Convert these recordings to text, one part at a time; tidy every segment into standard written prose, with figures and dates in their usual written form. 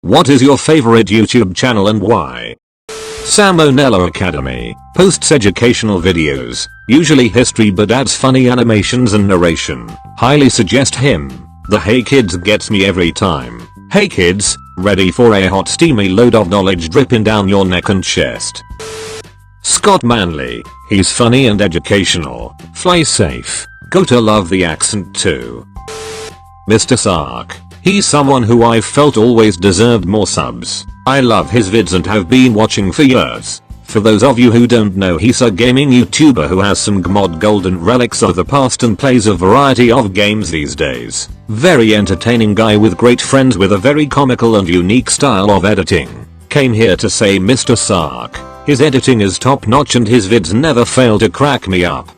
What is your favorite YouTube channel and why? Salmonella Academy posts educational videos, usually history but adds funny animations and narration. Highly suggest him. The Hey Kids gets me every time. Hey kids, ready for a hot steamy load of knowledge dripping down your neck and chest. Scott Manley, he's funny and educational. Fly safe. Gotta love the accent too. Mr. Sark, he's someone who I've felt always deserved more subs. I love his vids and have been watching for years. For those of you who don't know, he's a gaming YouTuber who has some gmod golden relics of the past and plays a variety of games these days. Very entertaining guy with great friends with a very comical and unique style of editing. Came here to say Mr. Sark, his editing is top notch and his vids never fail to crack me up.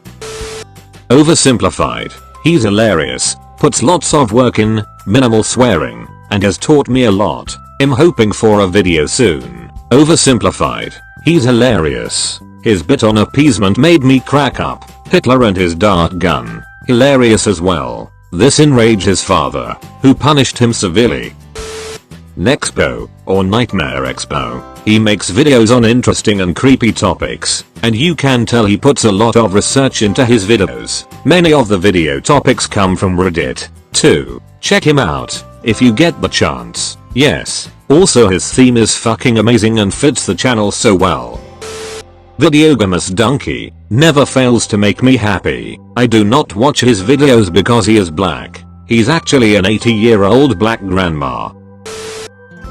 Oversimplified, he's hilarious, puts lots of work in, minimal swearing, and has taught me a lot. I'm hoping for a video soon. Oversimplified, he's hilarious. His bit on appeasement made me crack up. Hitler and his dart gun, hilarious as well. This enraged his father, who punished him severely. Nexpo, or Nightmare Expo, he makes videos on interesting and creepy topics, and you can tell he puts a lot of research into his videos. Many of the video topics come from Reddit, too. Check him out, if you get the chance. Yes, also his theme is fucking amazing and fits the channel so well. Videogamous Donkey, never fails to make me happy. I do not watch his videos because he is black. He's actually an 80-year-old black grandma.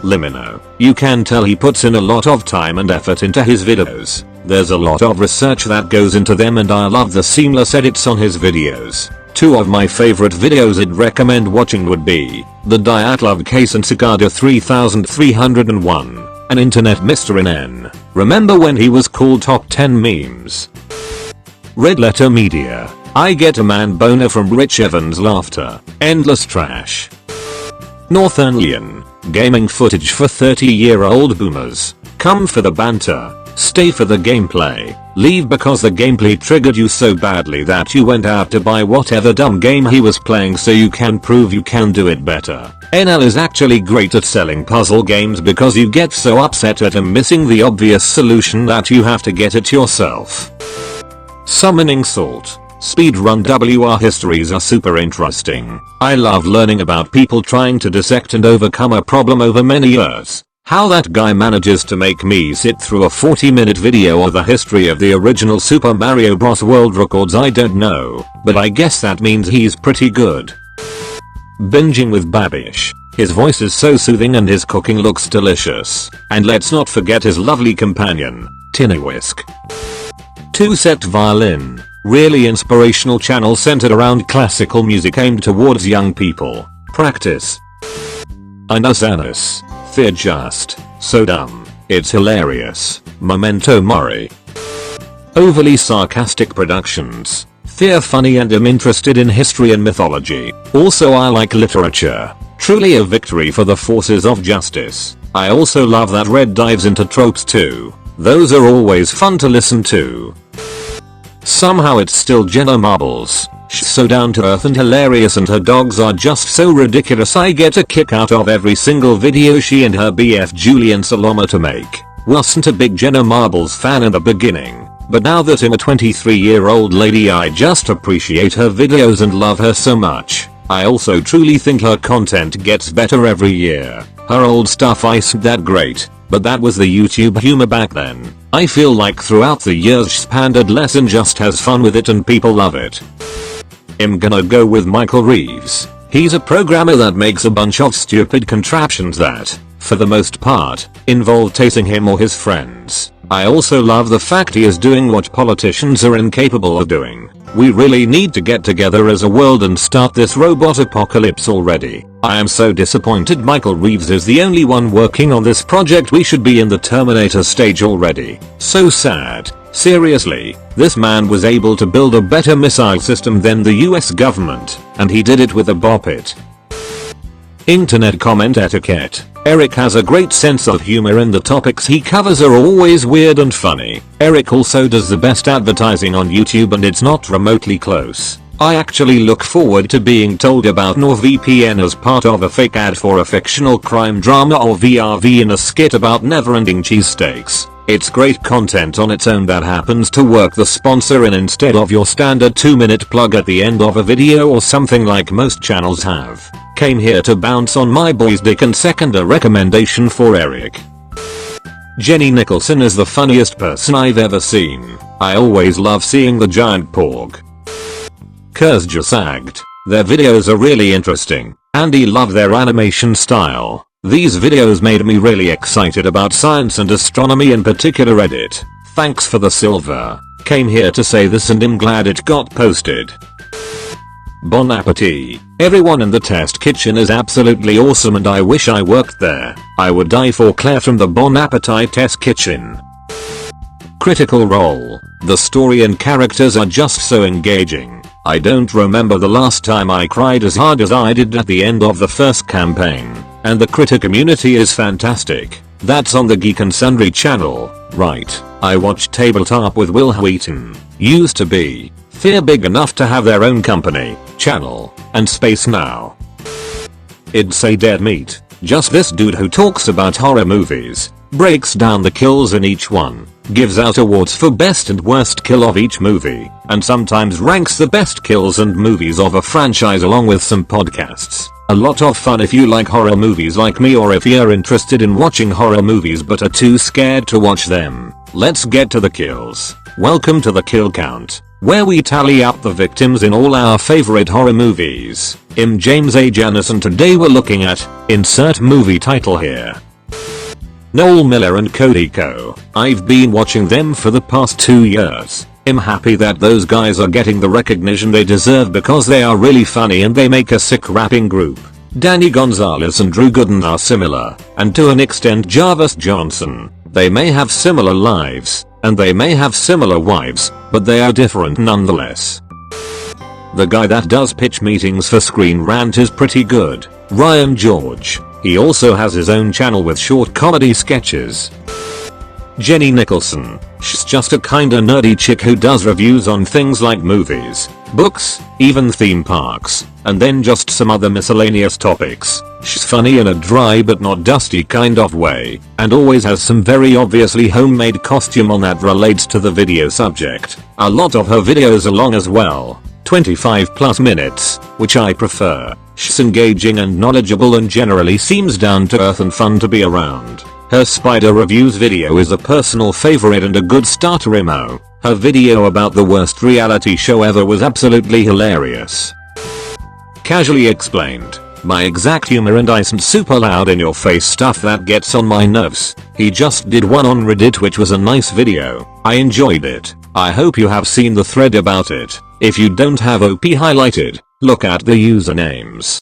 Limino, you can tell he puts in a lot of time and effort into his videos. There's a lot of research that goes into them and I love the seamless edits on his videos. Two of my favorite videos I'd recommend watching would be the Dyatlov case and Cicada 3301, an internet mystery N. Remember when he was called top 10 memes? Red Letter Media, I get a man boner from Rich Evans' laughter. Endless trash. Northernlian, gaming footage for 30-year-old boomers. Come for the banter, stay for the gameplay, leave because the gameplay triggered you so badly that you went out to buy whatever dumb game he was playing so you can prove you can do it better. NL is actually great at selling puzzle games because you get so upset at him missing the obvious solution that you have to get it yourself. Summoning Salt. Speedrun WR histories are super interesting. I love learning about people trying to dissect and overcome a problem over many years. How that guy manages to make me sit through a 40-minute video of the history of the original Super Mario Bros. World records I don't know, but I guess that means he's pretty good. Binging with Babish. His voice is so soothing and his cooking looks delicious. And let's not forget his lovely companion, Tinnywisk. Two Set Violin. Really inspirational channel centered around classical music aimed towards young people. Practice. Inus. They're just so dumb. It's hilarious. Memento Mori. Overly sarcastic productions. They're funny and I'm interested in history and mythology. Also I like literature. Truly a victory for the forces of justice. I also love that Red dives into tropes too. Those are always fun to listen to. Somehow it's still Jenna Marbles. She's so down to earth and hilarious and her dogs are just so ridiculous. I get a kick out of every single video she and her BF Julian Saloma to make. Wasn't a big Jenna Marbles fan in the beginning, but now that I'm a 23-year-old lady I just appreciate her videos and love her so much. I also truly think her content gets better every year. Her old stuff isn't that great, but that was the YouTube humor back then. I feel like throughout the years she's pandered less and just has fun with it and people love it. I'm gonna go with Michael Reeves. He's a programmer that makes a bunch of stupid contraptions that, for the most part, involve tasting him or his friends. I also love the fact he is doing what politicians are incapable of doing. We really need to get together as a world and start this robot apocalypse already. I am so disappointed Michael Reeves is the only one working on this project. We should be in the Terminator stage already. So sad. Seriously, this man was able to build a better missile system than the US government, and he did it with a bop it. Internet comment etiquette. Eric has a great sense of humor and the topics he covers are always weird and funny. Eric also does the best advertising on YouTube and it's not remotely close. I actually look forward to being told about NordVPN as part of a fake ad for a fictional crime drama or VRV in a skit about never-ending cheesesteaks. It's great content on its own that happens to work the sponsor in instead of your standard 2-minute plug at the end of a video or something like most channels have. Came here to bounce on my boy's dick and second a recommendation for Eric. Jenny Nicholson is the funniest person I've ever seen. I always love seeing the giant porg. Kurzja sagged. Their videos are really interesting. Andy loved their animation style. These videos made me really excited about science and astronomy, in particular Reddit. Thanks for the silver. Came here to say this and I'm glad it got posted. Bon appetit. Everyone in the test kitchen is absolutely awesome and I wish I worked there. I would die for Claire from the Bon Appetit test kitchen. Critical Role. The story and characters are just so engaging. I don't remember the last time I cried as hard as I did at the end of the first campaign. And the critter community is fantastic. That's on the Geek and Sundry channel, right? I watched Tabletop with Will Wheaton. Used to be. Fear big enough to have their own company, channel, and space now. I'd say dead meat. Just this dude who talks about horror movies, breaks down the kills in each one, gives out awards for best and worst kill of each movie, and sometimes ranks the best kills and movies of a franchise along with some podcasts. A lot of fun if you like horror movies like me, or if you're interested in watching horror movies but are too scared to watch them. Let's get to the kills. Welcome to the kill count, where we tally up the victims in all our favorite horror movies. I'm James A. Janis and today we're looking at, insert movie title here. Noel Miller and Cody Ko. I've been watching them for the past 2 years. I'm happy that those guys are getting the recognition they deserve because they are really funny and they make a sick rapping group. Danny Gonzalez and Drew Gooden are similar, and to an extent Jarvis Johnson. They may have similar lives, and they may have similar wives, but they are different nonetheless. The guy that does pitch meetings for Screen Rant is pretty good, Ryan George. He also has his own channel with short comedy sketches. Jenny Nicholson. She's just a kinda nerdy chick who does reviews on things like movies, books, even theme parks, and then just some other miscellaneous topics. She's funny in a dry but not dusty kind of way, and always has some very obviously homemade costume on that relates to the video subject. A lot of her videos are long as well, 25+ minutes, which I prefer. She's engaging and knowledgeable and generally seems down to earth and fun to be around. Her spider reviews video is a personal favorite and a good starter emo. Her video about the worst reality show ever was absolutely hilarious. Casually Explained. My exact humor and isn't super loud in your face stuff that gets on my nerves. He just did one on Reddit which was a nice video. I enjoyed it. I hope you have seen the thread about it. If you don't have OP highlighted, look at the usernames.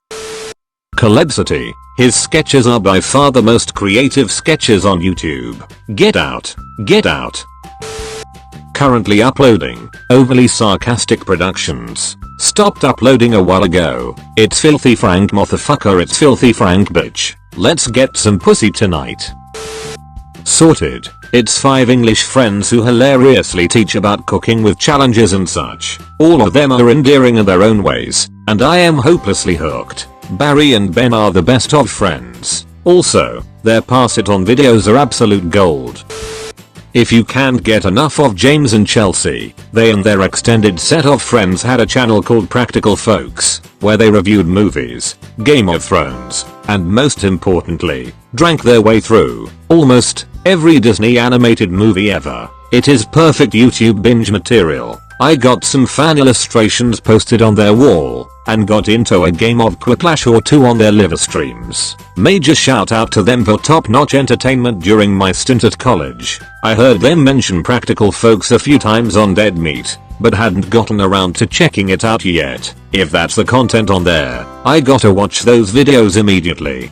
Collabsity. His sketches are by far the most creative sketches on YouTube. Get out. Get out. Currently uploading. Overly Sarcastic Productions. Stopped uploading a while ago. It's Filthy Frank motherfucker, it's Filthy Frank bitch. Let's get some pussy tonight. Sorted. It's 5 English friends who hilariously teach about cooking with challenges and such. All of them are endearing in their own ways, and I am hopelessly hooked. Barry and Ben are the best of friends. Also, their pass it on videos are absolute gold. If you can't get enough of James and Chelsea, they and their extended set of friends had a channel called Practical Folks, where they reviewed movies, Game of Thrones, and most importantly, drank their way through almost every Disney animated movie ever. It is perfect YouTube binge material. I got some fan illustrations posted on their wall, and got into a game of Quiplash or two on their live streams. Major shout out to them for top-notch entertainment during my stint at college. I heard them mention Practical Folks a few times on Dead Meat, but hadn't gotten around to checking it out yet. If that's the content on there, I gotta watch those videos immediately.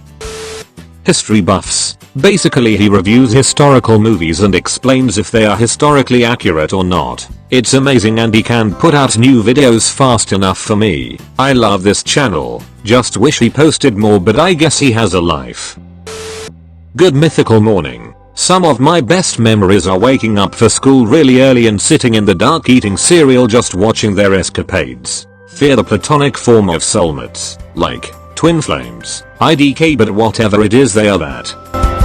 History Buffs. Basically he reviews historical movies and explains if they are historically accurate or not. It's amazing and he can put out new videos fast enough for me. I love this channel, just wish he posted more, but I guess he has a life. Good Mythical Morning. Some of my best memories are waking up for school really early and sitting in the dark eating cereal just watching their escapades. Fear the platonic form of soulmates, like twin flames, IDK, but whatever it is they are that.